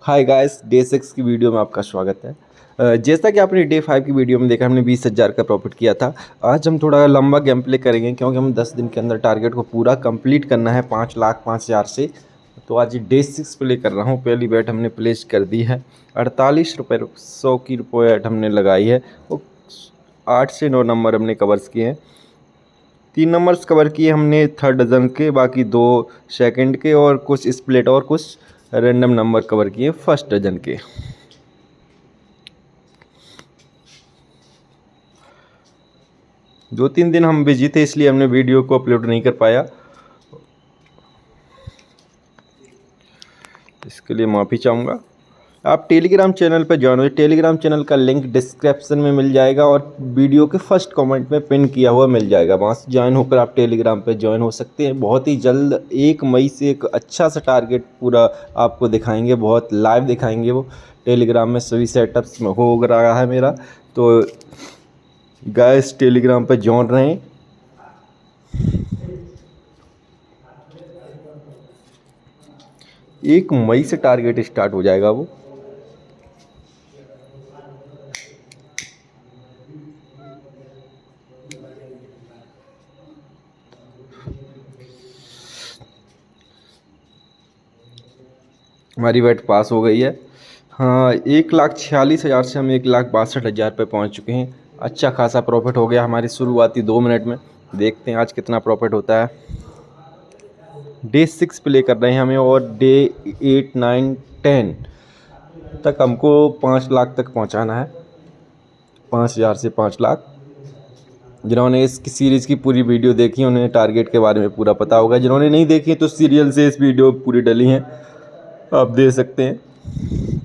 Hi guys, day 6 की video में आपका स्वागत है। जैसा कि आपने डे 5 की वीडियो में देखा, हमने 20,000 का प्रॉफिट किया था। आज हम थोड़ा लंबा गेम प्ले करेंगे क्योंकि हम 10 दिन के अंदर टारगेट को पूरा कंप्लीट करना है 5,05,000 से। तो आज डे 6 प्ले कर रहा हूँ। पहली बैट हमने प्लेस कर दी है, 48 रुपये 100 की बैट हमने लगाई है। वो 8 से 9 नंबर हमने कवर्स किए हैं। 3 नंबर्स कवर किए हमने थर्ड डजन के, बाकी 2 सेकंड के और कुछ स्प्लिट और कुछ रैंडम नंबर कवर किए फर्स्ट डजन के। 2-3 दिन हम बिजी थे, इसलिए हमने वीडियो को अपलोड नहीं कर पाया। इसके लिए माफ़ी चाहूँगा। आप टेलीग्राम चैनल पर ज्वाइन हो। टेलीग्राम चैनल का लिंक डिस्क्रिप्शन में मिल जाएगा और वीडियो के फर्स्ट कमेंट में पिन किया हुआ मिल जाएगा। वहाँ से ज्वाइन होकर आप टेलीग्राम पर ज्वाइन हो सकते हैं। बहुत ही जल्द 1 मई से एक अच्छा सा टारगेट पूरा आपको दिखाएंगे, बहुत लाइव दिखाएंगे। वो टेलीग्राम में सभी सेटअप्स में हो रहा है मेरा। तो गाइस, टेलीग्राम पर ज्वाइन रहें। 1 मई से टारगेट स्टार्ट हो जाएगा वो। हमारी बैट पास हो गई है। हाँ, 1,46,000 से हम 1,62,000 पे पहुँच चुके हैं। अच्छा खासा प्रॉफिट हो गया हमारी शुरुआती 2 मिनट में। देखते हैं आज कितना प्रॉफिट होता है। डे 6 प्ले कर रहे हैं हमें, और डे 8, 9, 10 तक हमको 5 लाख तक पहुंचाना है। 5,000 से 5 लाख। जिन्होंने इस सीरीज़ की पूरी वीडियो देखी उन्हें टारगेट के बारे में पूरा पता होगा। जिन्होंने नहीं देखी तो सीरियल से इस वीडियो पूरी डली हैं, आप देख सकते हैं।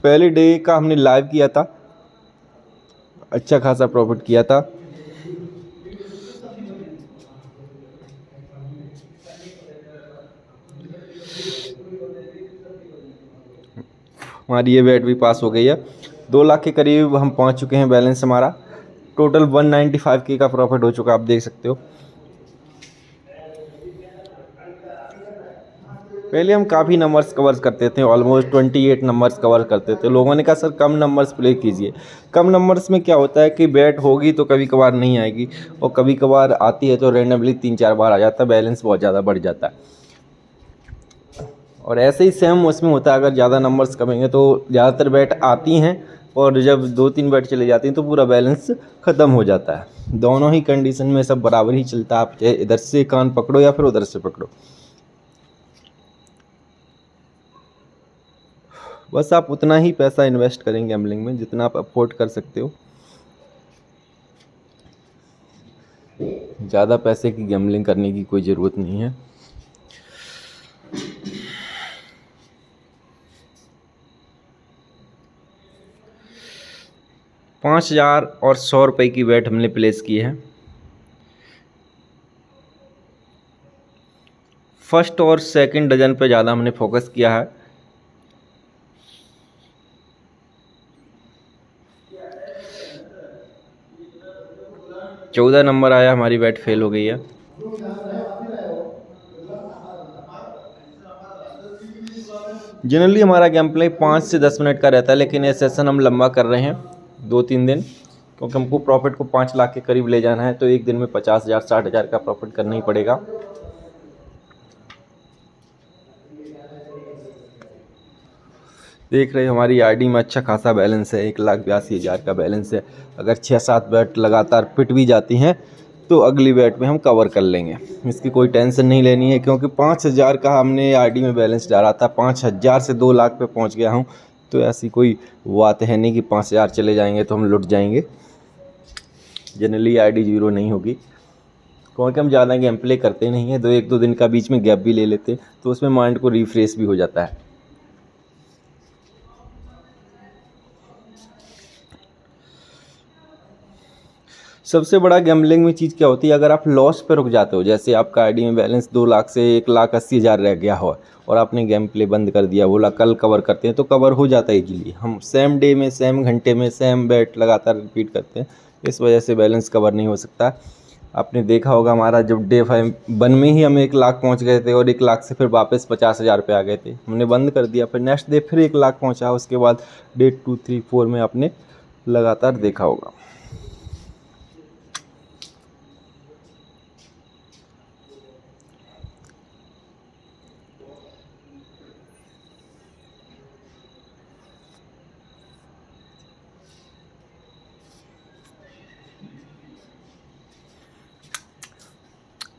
पहले डे का हमने लाइव किया था, अच्छा खासा प्रॉफिट किया था। हमारी ये बैट भी पास हो गई है। 2 लाख के करीब हम पहुंच चुके हैं। बैलेंस हमारा टोटल 195 के का प्रॉफिट हो चुका, आप देख सकते हो। पहले हम काफ़ी नंबर्स कवर करते थे, ऑलमोस्ट 28 नंबर्स कवर करते थे। लोगों ने कहा सर कम नंबर्स प्ले कीजिए। कम नंबर्स में क्या होता है कि बैट होगी तो कभी कभार नहीं आएगी, और कभी कभार आती है तो रैंडमली 3-4 बार आ जाता है, बैलेंस बहुत ज़्यादा बढ़ जाता है। और ऐसे ही सेम उसमें होता है, अगर ज़्यादा नंबर्स कमेंगे तो ज़्यादातर बैट आती हैं, और जब 2-3 बैट चले जाती हैं तो पूरा बैलेंस ख़त्म हो जाता है। दोनों ही कंडीशन में सब बराबर ही चलता है, आप चाहे इधर से कान पकड़ो या फिर उधर से पकड़ो। बस आप उतना ही पैसा इन्वेस्ट करेंगे गैम्बलिंग में जितना आप अफोर्ड कर सकते हो। ज़्यादा पैसे की गैम्बलिंग करने की कोई ज़रूरत नहीं है। ₹5,000 और ₹100 की बैट हमने प्लेस की है। फर्स्ट और सेकंड डजन पे ज़्यादा हमने फोकस किया है। चौदह नंबर आया, हमारी बैट फेल हो गई है। जनरली हमारा गेम प्ले 5 से 10 मिनट का रहता है, लेकिन ये सेशन हम लंबा कर रहे हैं 2-3 दिन, क्योंकि हमको प्रॉफिट को 5 लाख के करीब ले जाना है। तो एक दिन में 50,000 60,000 का प्रॉफिट करना ही पड़ेगा। देख रहे हो हमारी आईडी में अच्छा खासा बैलेंस है, 1,82,000 का बैलेंस है। अगर 6-7 बैट लगातार पिट भी जाती हैं तो अगली बैट में हम कवर कर लेंगे। इसकी कोई टेंशन नहीं लेनी है, क्योंकि 5,000 का हमने आईडी में बैलेंस डाला था। 5,000 से 2 लाख पे पहुंच गया हूं, तो ऐसी कोई बात है नहीं कि 5,000 चले जाएंगे तो हम लुट जाएंगे। जनरली आईडी जीरो नहीं होगी, क्योंकि हम ज़्यादा गेम प्ले करते नहीं हैं। 1-2 दिन का बीच में गैप भी ले लेते, तो उसमें माइंड को रिफ्रेश भी हो जाता है। सबसे बड़ा गैम्बलिंग में चीज़ क्या होती है, अगर आप लॉस पे रुक जाते हो, जैसे आपका आईडी में बैलेंस 2 लाख से 1,80,000 रह गया हो और आपने गेम प्ले बंद कर दिया, बोला कल कवर करते हैं, तो कवर हो जाता है इजीली। हम सेम डे में सेम घंटे में सेम बैट लगातार रिपीट करते हैं, इस वजह से बैलेंस कवर नहीं हो सकता। आपने देखा होगा हमारा जब डे 1 में ही हम 1 लाख पहुंच गए थे और 1 लाख से फिर वापस 50,000 पे आ गए थे, हमने बंद कर दिया। फिर नेक्स्ट डे फिर 1 लाख पहुंचा, उसके बाद डे 2, 3, 4 में आपने लगातार देखा होगा।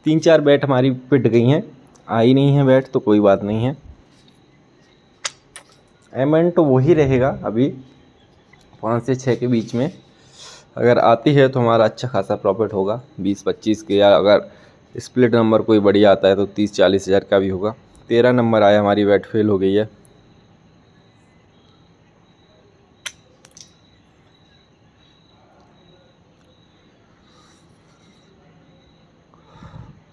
तीन चार बैट हमारी पिट गई हैं, आई नहीं है बैट तो कोई बात नहीं है। अमाउंट तो वही रहेगा अभी 5 से 6 के बीच में। अगर आती है तो हमारा अच्छा खासा प्रॉफिट होगा 20-25 के, या अगर स्प्लिट नंबर कोई बढ़िया आता है तो 30-40 हज़ार का भी होगा। 13 नंबर आया, हमारी बैट फेल हो गई है।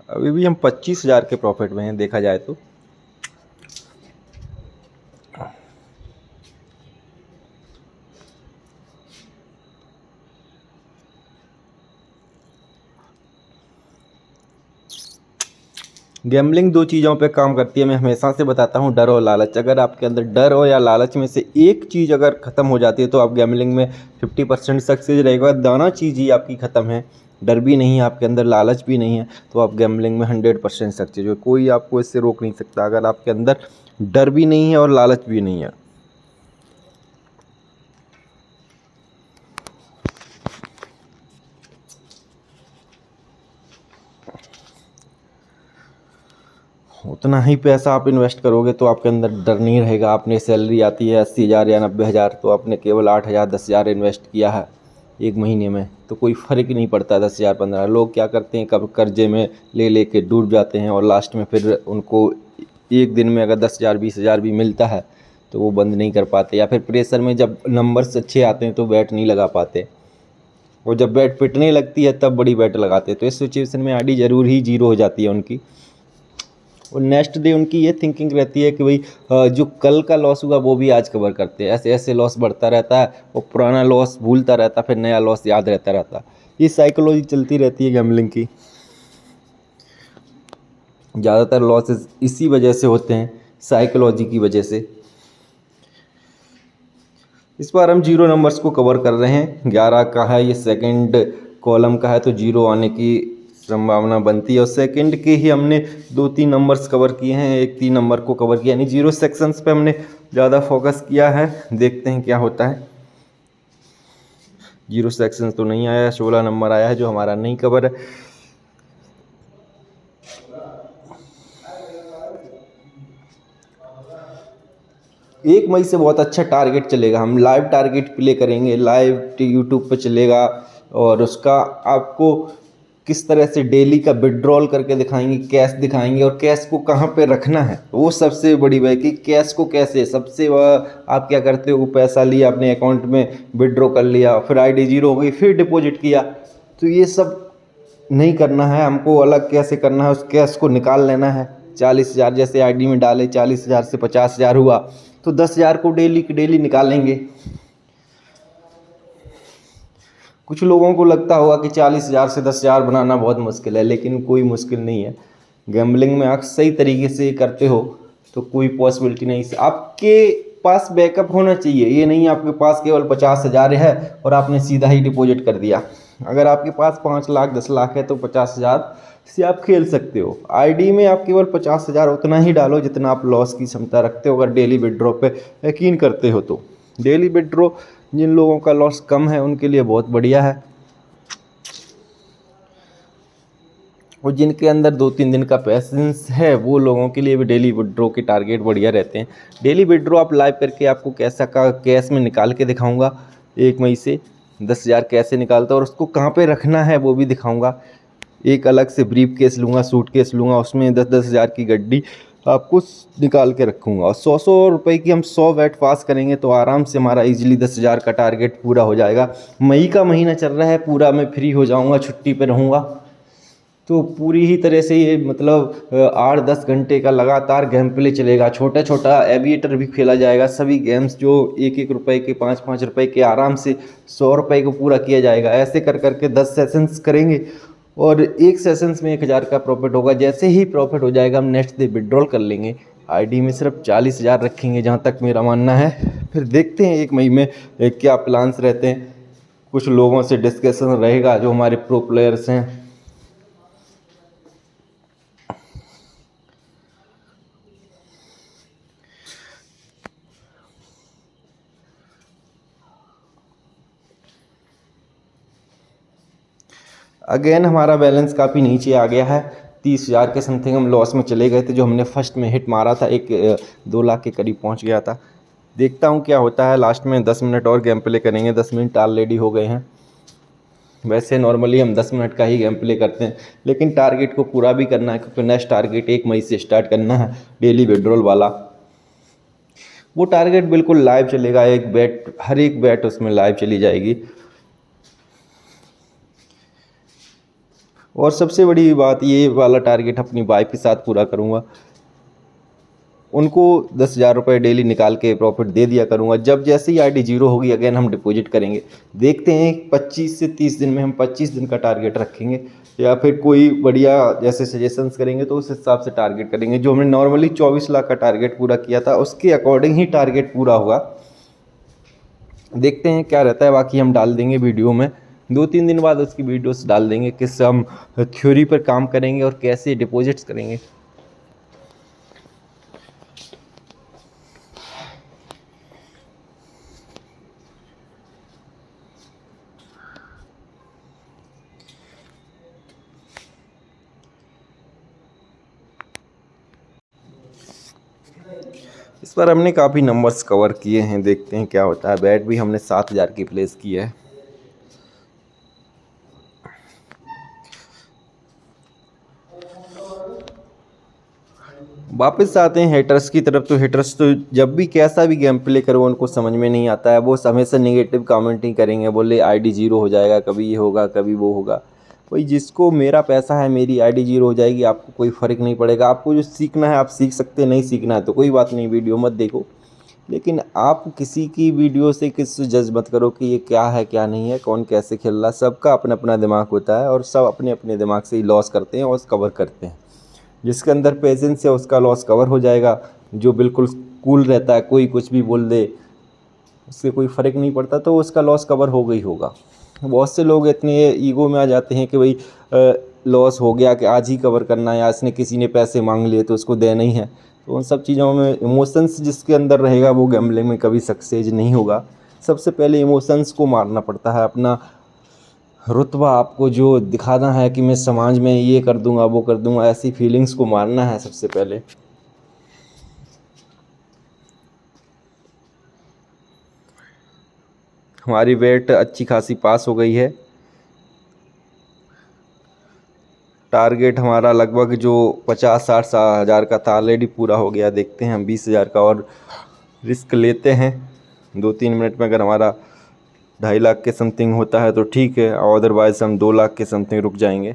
अभी भी हम 25,000 के प्रॉफिट में हैं देखा जाए तो। गैम्बलिंग 2 चीज़ों पे काम करती है, मैं हमेशा से बताता हूँ, डर और लालच। अगर आपके अंदर डर हो या लालच में से एक चीज़ अगर ख़त्म हो जाती है तो आप गैम्बलिंग में 50% सक्सेस रहेगा। दोनों चीज़ ही आपकी ख़त्म है, डर भी नहीं है आपके अंदर, लालच भी नहीं है, तो आप गैम्बलिंग में 100% सक्सेस हो। कोई आपको इससे रोक नहीं सकता अगर आपके अंदर डर भी नहीं है और लालच भी नहीं है। उतना ही पैसा आप इन्वेस्ट करोगे तो आपके अंदर डर नहीं रहेगा। आपने सैलरी आती है 80,000 या 90,000, तो आपने केवल 8,000 10,000 इन्वेस्ट किया है 1 महीने में, तो कोई फ़र्क ही नहीं पड़ता 10,000 15। लोग क्या करते हैं, कब कर्जे में ले लेके डूब जाते हैं और लास्ट में फिर उनको एक दिन में अगर 10,000 20,000 भी मिलता है तो वो बंद नहीं कर पाते, या फिर प्रेशर में जब नंबर्स अच्छे आते हैं तो बैट नहीं लगा पाते, और जब बैट पिटने लगती है तब बड़ी बैट लगाते हैं। तो इस सिचुएशन में आईडी ज़रूर ही जीरो हो जाती है उनकी, और नेक्स्ट डे उनकी ये थिंकिंग रहती है कि भाई जो कल का लॉस हुआ वो भी आज कवर करते हैं। ऐसे ऐसे लॉस बढ़ता रहता है, और पुराना लॉस भूलता रहता, फिर नया लॉस याद रहता रहता। ये साइकोलॉजी चलती रहती है गैम्बलिंग की। ज़्यादातर लॉसेस इसी वजह से होते हैं, साइकोलॉजी की वजह से। इस बार हम 0 नंबर्स को कवर कर रहे हैं। 11 का है, ये सेकंड कॉलम का है, तो 0 आने की संभावना बनती है। और सेकंड के ही हमने 2-3 नंबर्स कवर किए हैं, एक 3 नंबर को कवर किया, यानी 0 सेक्शंस पे हमने ज़्यादा फोकस किया है। देखते हैं क्या होता है। 0 सेक्शंस तो नहीं आया, 16 नंबर आया है जो हमारा नहीं कवर है। एक मई से बहुत अच्छा टारगेट चलेगा, हम लाइव टारगेट प्ले करेंगे, लाइव यूट्यूब पे चलेगा, और उसका आपको किस तरह से डेली का विड्रॉल करके दिखाएंगे, कैश दिखाएंगे, और कैश को कहाँ पे रखना है वो सबसे बड़ी बात, कि कैश को कैसे सबसे आप क्या करते हो, पैसा लिया अपने अकाउंट में विड्रॉ कर लिया, फिर आईडी जीरो हो गई, फिर डिपॉजिट किया, तो ये सब नहीं करना है हमको। अलग कैसे करना है, उस कैश को निकाल लेना है। 40,000 जैसे आईडी में डाले, 40,000 से 50,000 हुआ तो 10,000 को डेली की डेली निकालेंगे। कुछ लोगों को लगता होगा कि 40,000 से 10,000 बनाना बहुत मुश्किल है, लेकिन कोई मुश्किल नहीं है। गैम्बलिंग में आप सही तरीके से करते हो तो कोई पॉसिबिलिटी नहीं। आपके पास बैकअप होना चाहिए, ये नहीं आपके पास केवल 50,000 है और आपने सीधा ही डिपॉजिट कर दिया। अगर आपके पास 5 लाख 10 लाख है तो 50,000 से आप खेल सकते हो। आईडी में आप केवल 50,000 उतना ही डालो जितना आप लॉस की क्षमता रखते हो, अगर डेली विड्रॉ पे यकीन करते हो तो। डेली विड्रॉ जिन लोगों का लॉस कम है उनके लिए बहुत बढ़िया है, और जिनके अंदर 2-3 दिन का पैसेंस है वो लोगों के लिए भी डेली विड्रॉ के टारगेट बढ़िया रहते हैं। डेली विड्रॉ आप लाइव करके आपको कैश में निकाल के दिखाऊंगा। 1 मई से 10,000 कैसे निकालता है और उसको कहाँ पे रखना है वो भी दिखाऊंगा। एक अलग से ब्रीफ केस लूँगा, सूट केस लूँगा, उसमें 10-10 हज़ार की गड्डी आपको निकाल के रखूँगा, और 100-100 रुपये की हम 100 बैट पास करेंगे तो आराम से हमारा इजीली 10,000 का टारगेट पूरा हो जाएगा। मई का महीना चल रहा है, पूरा मैं फ्री हो जाऊँगा, छुट्टी पे रहूँगा, तो पूरी ही तरह से ये मतलब 8-10 घंटे का लगातार गेम प्ले चलेगा। छोटा छोटा एविएटर भी खेला जाएगा, सभी गेम्स जो 1-1 रुपये के 5-5 रुपये के आराम से 100 रुपये को पूरा किया जाएगा। ऐसे कर करके 10 सेशंस करेंगे और एक सेशंस में 1000 का प्रॉफिट होगा। जैसे ही प्रॉफिट हो जाएगा हम नेक्स्ट डे विड्रॉल कर लेंगे। आईडी में सिर्फ 40,000 रखेंगे जहाँ तक मेरा मानना है। फिर देखते हैं 1 मई में क्या प्लान्स रहते हैं। कुछ लोगों से डिस्कशन रहेगा जो हमारे प्रो प्लेयर्स हैं। अगेन हमारा बैलेंस काफ़ी नीचे आ गया है। 30,000 के समथिंग हम लॉस में चले गए थे। जो हमने फर्स्ट में हिट मारा था 2 लाख के करीब पहुंच गया था। देखता हूं क्या होता है। लास्ट में 10 मिनट और गेम प्ले करेंगे। 10 मिनट ऑलरेडी हो गए हैं। वैसे नॉर्मली हम 10 मिनट का ही गेम प्ले करते हैं, लेकिन टारगेट को पूरा भी करना है क्योंकि नेक्स्ट टारगेट 1 मई से स्टार्ट करना है डेली विड्रॉल वाला। वो टारगेट बिल्कुल लाइव चलेगा। हर एक बैट उसमें लाइव चली जाएगी। और सबसे बड़ी बात, ये वाला टारगेट अपनी वाइफ के साथ पूरा करूँगा। उनको 10,000 रुपये डेली निकाल के प्रॉफिट दे दिया करूँगा। जब जैसे ही आईडी जीरो होगी अगेन हम डिपॉजिट करेंगे। देखते हैं 25 से 30 दिन में हम 25 दिन का टारगेट रखेंगे, या फिर कोई बढ़िया जैसे सजेशंस करेंगे तो उस हिसाब से टारगेट करेंगे। जो हमने नॉर्मली 24 लाख का टारगेट पूरा किया था उसके अकॉर्डिंग ही टारगेट पूरा होगा। देखते हैं क्या रहता है। बाकी हम डाल देंगे वीडियो में 2-3 दिन बाद उसकी वीडियोस डाल देंगे, किस हम थ्योरी पर काम करेंगे और कैसे डिपॉजिट्स करेंगे। इस बार हमने काफ़ी नंबर्स कवर किए हैं। देखते हैं क्या होता है। बैट भी हमने 7,000 की प्लेस की है। वापस आते हैं हेटर्स की तरफ। तो हेटर्स तो जब भी कैसा भी गेम प्ले करो उनको समझ में नहीं आता है। वो हमेशा नेगेटिव कमेंटिंग करेंगे, बोले आईडी जीरो हो जाएगा, कभी ये होगा कभी वो होगा। भाई जिसको मेरा पैसा है, मेरी आईडी जीरो हो जाएगी, आपको कोई फ़र्क नहीं पड़ेगा। आपको जो सीखना है आप सीख सकते हैं, नहीं सीखना है तो कोई बात नहीं, वीडियो मत देखो। लेकिन आप किसी की वीडियो से किसी जज मत करो कि ये क्या है क्या नहीं है, कौन कैसे खेल रहा है। सबका अपना अपना दिमाग होता है और सब अपने अपने दिमाग से ही लॉस करते हैं और कवर करते हैं। जिसके अंदर पेशेंस है उसका लॉस कवर हो जाएगा। जो बिल्कुल कूल रहता है, कोई कुछ भी बोल दे उससे कोई फ़र्क नहीं पड़ता, तो उसका लॉस कवर होगा ही होगा। बहुत से लोग इतने ईगो में आ जाते हैं कि भाई लॉस हो गया कि आज ही कवर करना है, या इसने किसी ने पैसे मांग लिए तो उसको देना ही है। तो उन सब चीज़ों में इमोशंस जिसके अंदर रहेगा वो गैम्बलिंग में कभी सक्सेस नहीं होगा। सबसे पहले इमोशंस को मारना पड़ता है। अपना रुतबा आपको जो दिखाना है कि मैं समाज में ये कर दूंगा वो कर दूंगा, ऐसी फीलिंग्स को मारना है सबसे पहले। हमारी वेट अच्छी खासी पास हो गई है। टारगेट हमारा लगभग जो 50-60 हज़ार का था ऑलरेडी पूरा हो गया। देखते हैं हम 20,000 का और रिस्क लेते हैं। 2-3 मिनट में अगर हमारा 2.5 लाख के समथिंग होता है तो ठीक है, और अदरवाइज़ हम 2 लाख के समथिंग रुक जाएंगे।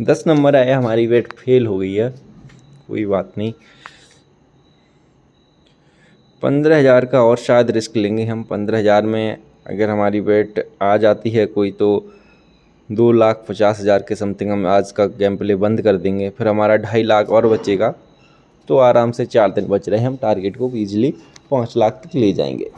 दस नंबर आया, हमारी वेट फेल हो गई है, कोई बात नहीं। 15,000 का और शायद रिस्क लेंगे हम। 15,000 में अगर हमारी वेट आ जाती है कोई तो 2,50,000 के समथिंग हम आज का गेम प्ले बंद कर देंगे। फिर हमारा 2.5 लाख और बचेगा, तो आराम से 4 दिन बच रहे हैं, हम टारगेट को ईजिली 5 लाख तक ले जाएंगे।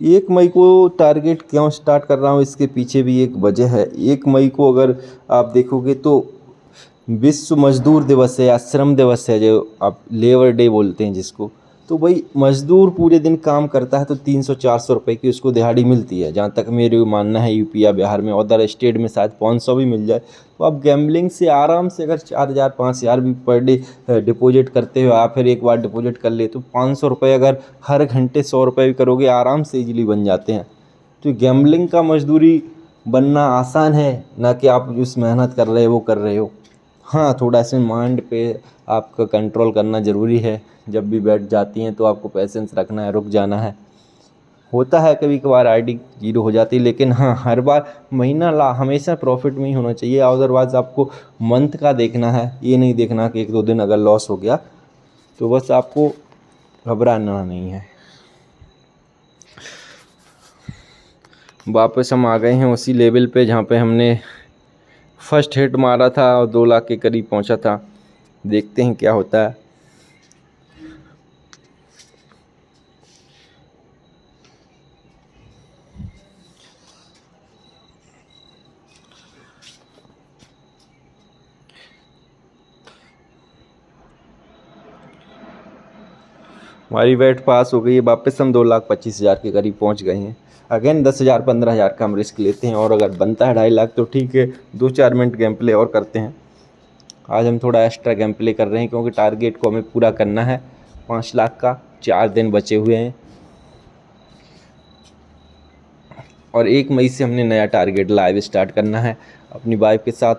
एक मई को टारगेट क्यों स्टार्ट कर रहा हूँ, इसके पीछे भी एक वजह है। 1 मई को अगर आप देखोगे तो विश्व मजदूर दिवस है या श्रम दिवस है, जो आप लेबर डे बोलते हैं जिसको। तो भाई मजदूर पूरे दिन काम करता है तो 300-400 रुपये की उसको दिहाड़ी मिलती है, जहाँ तक मेरे मानना है। यूपी या बिहार में, अदर स्टेट में शायद 500 भी मिल जाए। तो आप गैम्बलिंग से आराम से अगर 4,000-5,000 भी पर डे डिपॉजिट करते हो, आप फिर एक बार डिपॉजिट कर ले तो 500 रुपये अगर हर घंटे 100 रुपये भी करोगे आराम से इजीली बन जाते हैं। तो गैम्बलिंग का मजदूरी बनना आसान है ना, कि आप जिस मेहनत कर रहे हो वो कर रहे हो। हाँ, थोड़ा सा माइंड पे आपका कंट्रोल करना ज़रूरी है। जब भी बैठ जाती हैं तो आपको पेशेंस रखना है, रुक जाना है। होता है कभी कभार आईडी जीरो हो जाती है, लेकिन हाँ हर बार महीना हमेशा प्रॉफिट में ही होना चाहिए। अदरवाइज़ आपको मंथ का देखना है, ये नहीं देखना कि 1-2 दिन अगर लॉस हो गया तो बस आपको घबराना नहीं है। वापस हम आ गए हैं उसी लेवल पे जहाँ पे हमने फर्स्ट हिट मारा था और 2 लाख के करीब पहुँचा था। देखते हैं क्या होता है। हमारी बेट पास हो गई है, वापस हम 2,25,000 के करीब पहुंच गए हैं। अगेन 10,000 15,000 का हम रिस्क लेते हैं और अगर बनता है 2.5 लाख तो ठीक है, 2-4 मिनट गेम प्ले और करते हैं। आज हम थोड़ा एक्स्ट्रा गेम प्ले कर रहे हैं क्योंकि टारगेट को हमें पूरा करना है 5 लाख का। 4 दिन बचे हुए हैं और 1 मई से हमने नया टारगेट लाइव स्टार्ट करना है अपनी वाइफ के साथ।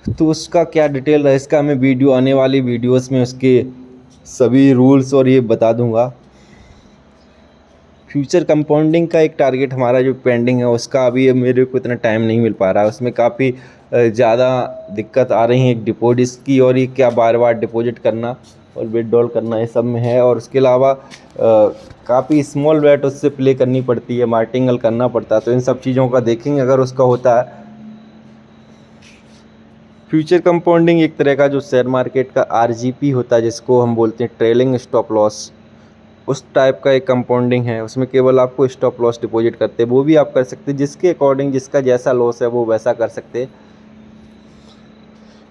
तो उसका क्या डिटेल है, इसका मैं वीडियो आने वाली वीडियोस में उसके सभी रूल्स और ये बता दूंगा। फ्यूचर कंपाउंडिंग का एक टारगेट हमारा जो पेंडिंग है उसका अभी मेरे को इतना टाइम नहीं मिल पा रहा है, उसमें काफ़ी ज़्यादा दिक्कत आ रही है एक डिपॉजिट की, और ये क्या बार बार डिपॉजिट करना और विड्रॉल करना ये सब में है। और उसके अलावा काफ़ी स्मॉल बेट उससे प्ले करनी पड़ती है, मार्टिंगल करना पड़ता है। तो इन सब चीज़ों का देखेंगे अगर उसका होता है। फ्यूचर कंपाउंडिंग एक तरह का जो शेयर मार्केट का आरजीपी होता है जिसको हम बोलते हैं ट्रेलिंग स्टॉप लॉस, उस टाइप का एक कंपाउंडिंग है। उसमें केवल आपको स्टॉप लॉस डिपॉजिट करते हैं, वो भी आप कर सकते हैं जिसके अकॉर्डिंग, जिसका जैसा लॉस है वो वैसा कर सकते हैं।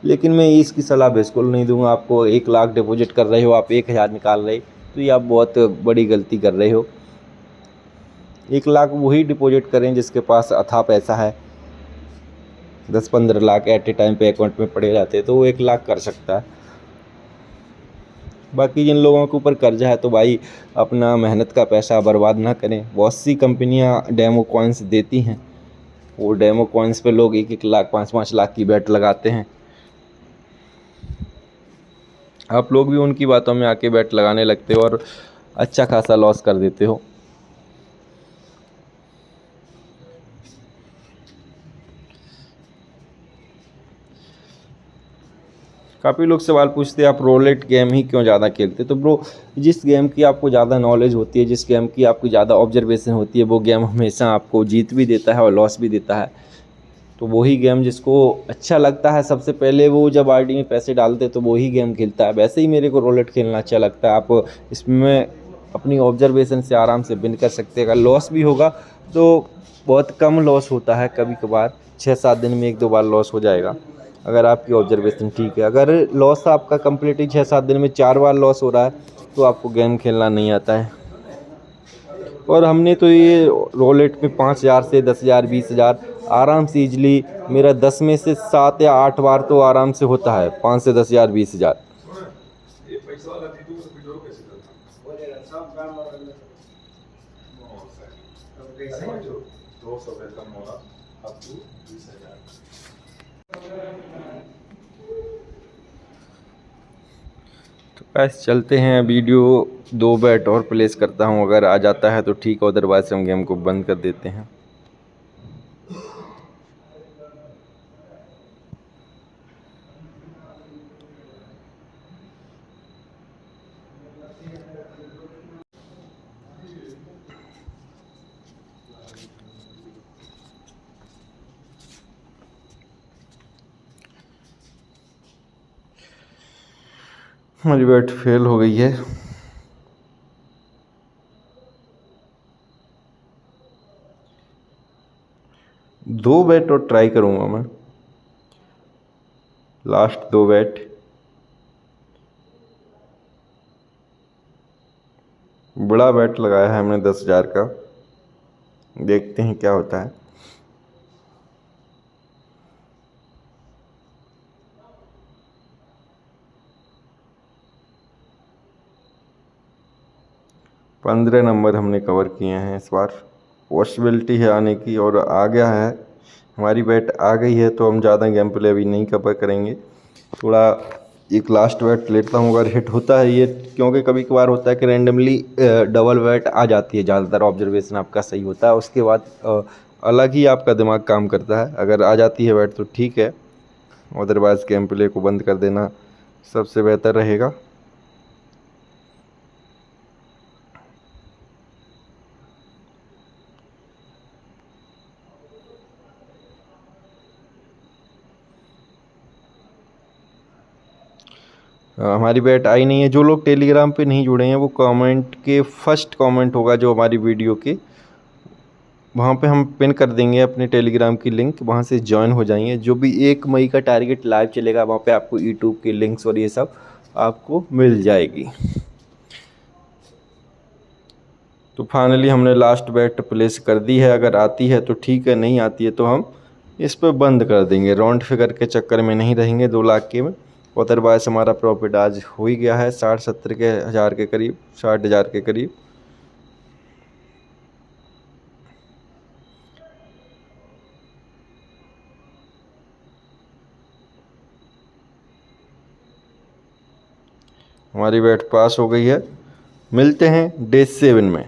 लेकिन मैं इसकी सलाह बिल्कुल नहीं दूंगा आपको। 1 लाख डिपॉजिट कर रहे हो आप, 1,000 निकाल रहे, तो ये आप बहुत बड़ी गलती कर रहे हो। 1 लाख वही डिपॉजिट करें जिसके पास अथाह पैसा है। 10-15 लाख एट ए टाइम पे अकाउंट में पड़े रहते हैं तो वो 1 लाख कर सकता है। बाकी जिन लोगों के ऊपर कर्जा है तो भाई अपना मेहनत का पैसा बर्बाद ना करें। बहुत सी कंपनियां डेमो कॉइन्स देती हैं, वो डेमो कॉइन्स पे लोग 1-1 लाख 5-5 लाख की बेट लगाते हैं। आप लोग भी उनकी बातों में आके बेट लगाने लगते हो और अच्छा खासा लॉस कर देते हो। काफ़ी लोग सवाल पूछते हैं आप रोलेट गेम ही क्यों ज़्यादा खेलते। तो ब्रो, जिस गेम की आपको ज़्यादा नॉलेज होती है, जिस गेम की आपकी ज़्यादा ऑब्जर्वेशन होती है, वो गेम हमेशा आपको जीत भी देता है और लॉस भी देता है। तो वही गेम जिसको अच्छा लगता है सबसे पहले वो जब आरडी में पैसे डालते तो वही गेम खेलता है। वैसे ही मेरे को रोलेट खेलना अच्छा लगता है। आप इसमें अपनी ऑब्जर्वेशन से आराम से विन कर सकते हैं। अगर लॉस भी होगा तो बहुत कम लॉस होता है, कभी कभार 6-7 दिन में 1-2 बार लॉस हो जाएगा अगर आपकी ऑब्जर्वेशन ठीक है। अगर लॉस आपका कंप्लीटली 6-7 दिन में 4 बार लॉस हो रहा है तो आपको गेम खेलना नहीं आता है। और हमने तो ये रोलेट में 5,000 से 10,000 20,000 आराम से ईजिली, मेरा 10 में से 7 या 8 बार तो आराम से होता है, 5 से 10,000 20,000। तो बस चलते हैं, वीडियो 2 बैट और प्लेस करता हूँ, अगर आ जाता है तो ठीक है, अदरवाइज हम गेम को बंद कर देते हैं। हमारी बैट फेल हो गई है। दो बैट और ट्राई करूंगा मैं, लास्ट 2 बैट। बड़ा बैट लगाया है हमने 10,000 का, देखते हैं क्या होता है। पंद्रह नंबर हमने कवर किए हैं इस बार। पॉसिबिलिटी है आने की और आ गया है, हमारी बैट आ गई है। तो हम ज़्यादा गेम प्ले अभी नहीं कवर करेंगे, थोड़ा एक लास्ट बैट लेता हूँ अगर हिट होता है ये, क्योंकि कभी कभार होता है कि रैंडमली डबल बैट आ जाती है। ज़्यादातर ऑब्जर्वेशन आपका सही होता है, उसके बाद अलग ही आपका दिमाग काम करता है। अगर आ जाती है बैट तो ठीक है, अदरवाइज़ गेम प्ले को बंद कर देना सबसे बेहतर रहेगा। हमारी बैट आई नहीं है। जो लोग टेलीग्राम पे नहीं जुड़े हैं वो कमेंट के फर्स्ट कमेंट होगा जो हमारी वीडियो के, वहाँ पे हम पिन कर देंगे अपने टेलीग्राम की लिंक, वहाँ से ज्वाइन हो जाइए। जो भी 1 मई का टारगेट लाइव चलेगा वहाँ पे आपको यूट्यूब के लिंक्स और ये सब आपको मिल जाएगी। तो फाइनली हमने लास्ट बैट प्लेस कर दी है। अगर आती है तो ठीक है, नहीं आती है तो हम इस पर बंद कर देंगे। राउंड फिगर के चक्कर में नहीं रहेंगे 2 लाख के में। अदरवाइज हमारा प्रॉफिट आज हो ही गया है 60-70 के हज़ार के करीब, 60,000 के करीब। हमारी बैट पास हो गई है। मिलते हैं डे 7 में।